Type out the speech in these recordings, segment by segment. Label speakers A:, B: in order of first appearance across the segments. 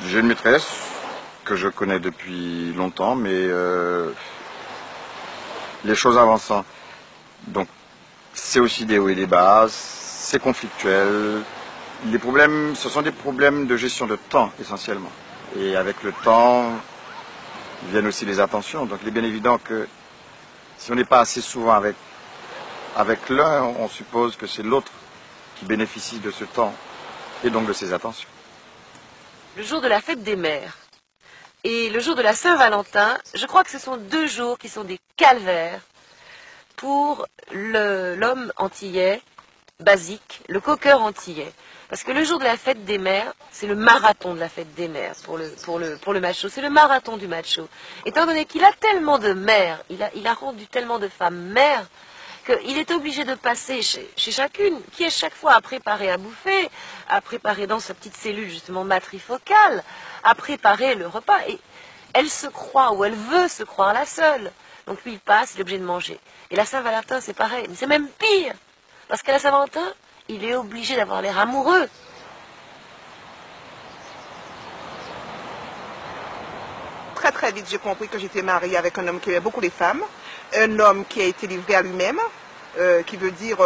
A: J'ai une maîtresse que je connais depuis longtemps, mais les choses avançant. Donc c'est aussi des hauts et des bas, c'est conflictuel. Les problèmes, ce sont des problèmes de gestion de temps essentiellement. Et avec le temps viennent aussi les attentions. Donc il est bien évident que si on n'est pas assez souvent avec l'un, on suppose que c'est l'autre qui bénéficie de ce temps et donc de ses attentions.
B: Le jour de la fête des mères et le jour de la Saint-Valentin, je crois que ce sont deux jours qui sont des calvaires pour l'homme antillais basique, le coqueur antillais. Parce que le jour de la fête des mères, c'est le marathon de la fête des mères pour le macho. C'est le marathon du macho. Étant donné qu'il a tellement de mères, il a rendu tellement de femmes mères, qu'il est obligé de passer chez chacune, qui est chaque fois à préparer à bouffer, à préparer dans sa petite cellule justement matrifocale, à préparer le repas. Et elle se croit, ou elle veut se croire la seule. Donc lui, il passe, il est obligé de manger. Et la Saint-Valentin, c'est pareil. Mais c'est même pire. Parce qu'à la Saint-Valentin, il est obligé d'avoir l'air amoureux.
C: Très très vite, j'ai compris que j'étais mariée avec un homme qui aimait beaucoup les femmes. Un homme qui a été livré à lui-même. Qui veut dire,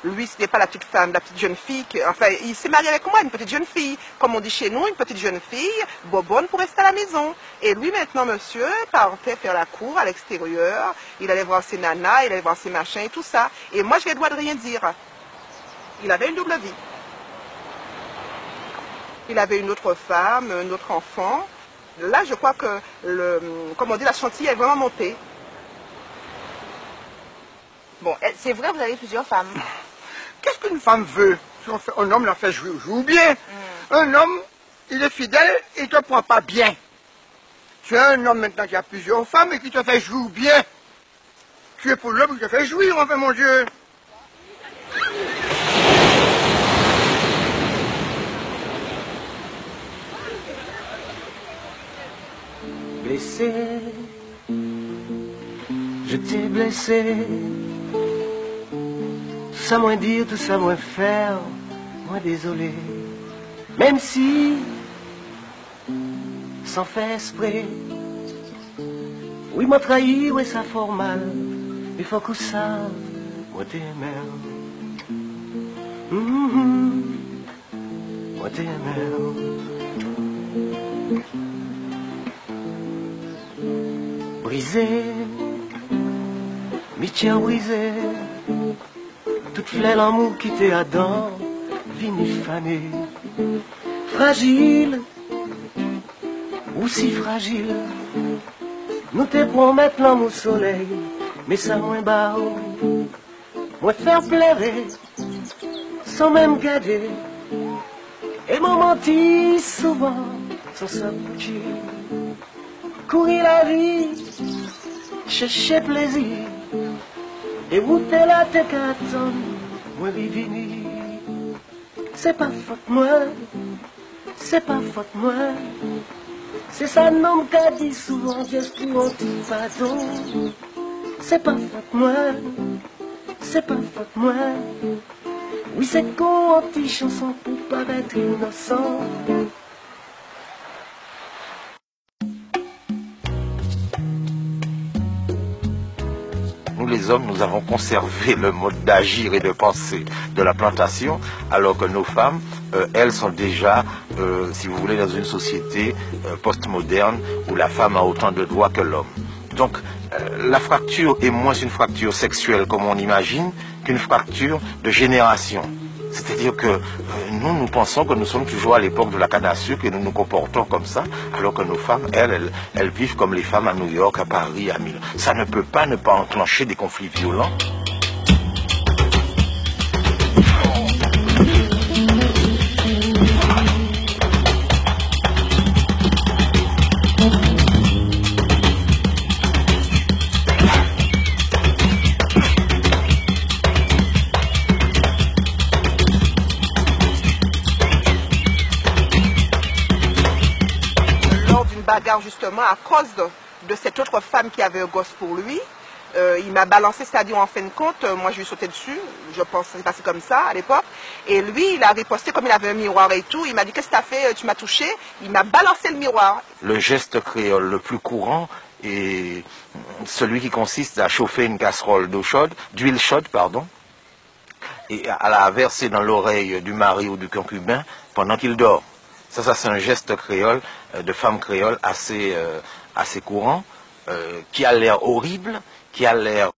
C: lui, ce n'est pas la petite femme, la petite jeune fille. Enfin, il s'est marié avec moi, une petite jeune fille. Comme on dit chez nous, une petite jeune fille, bobonne pour rester à la maison. Et lui, maintenant, monsieur, partait faire la cour à l'extérieur. Il allait voir ses nanas, il allait voir ses machins et tout ça. Et moi, je n'avais le droit de rien dire. Il avait une double vie. Il avait une autre femme, un autre enfant. Là, je crois que, comme on dit, la chantilly est vraiment montée.
D: Bon, c'est vrai, vous avez plusieurs femmes.
E: Qu'est-ce qu'une femme veut? Un homme la fait jouer bien. Un homme, il est fidèle, il ne te prend pas bien. Tu es un homme maintenant qui a plusieurs femmes et qui te fait jouer bien. Tu es pour l'homme qui te fait jouir, enfin, mon Dieu.
F: Blessé, je t'ai blessé. Tout ça moins dire, tout ça moins faire, moi désolé. Même si, sans faire esprit, oui m'a trahi, oui ça fort mal, il faut que ça, moi t'aimais. Moi t'aimais. Brisé, mi-tiens brisé. Toute fleur l'amour qui t'est Adam, vini fané. Fragile, aussi fragile. Nous te promettons l'amour au soleil, mais ça moins bas. Moi faire pleurer, sans même garder. Et m'en mentir souvent, sans s'aboutir. Courir la vie, chercher plaisir. Et où t'es là, t'es qu'à attendre, moi vivini. C'est pas faute moi, c'est pas faute moi. C'est ça nom qu'a dit souvent, juste pour un petit pardon. C'est pas faute moi, c'est pas faute moi. Oui, c'est con, un petit chanson pour paraître innocent.
G: Nous les hommes, nous avons conservé le mode d'agir et de penser de la plantation, alors que nos femmes, elles sont déjà, si vous voulez, dans une société postmoderne où la femme a autant de droits que l'homme. Donc la fracture est moins une fracture sexuelle comme on imagine qu'une fracture de génération. C'est-à-dire que nous pensons que nous sommes toujours à l'époque de la canne à sucre et nous nous comportons comme ça, alors que nos femmes, elles vivent comme les femmes à New York, à Paris, à Milan. Ça ne peut pas ne pas enclencher des conflits violents.
C: Bagarre justement à cause de cette autre femme qui avait un gosse pour lui. Il m'a balancé, c'est-à-dire en fin de compte, moi je lui sautais dessus, je pense que c'est passé comme ça à l'époque. Et lui, il a riposté comme il avait un miroir et tout. Il m'a dit, qu'est-ce que tu as fait? Tu m'as touché. Il m'a balancé le miroir.
G: Le geste créole le plus courant est celui qui consiste à chauffer une casserole d'huile chaude, et à la verser dans l'oreille du mari ou du concubin pendant qu'il dort. Ça c'est un geste créole, de femme créole assez courant, qui a l'air horrible, qui a l'air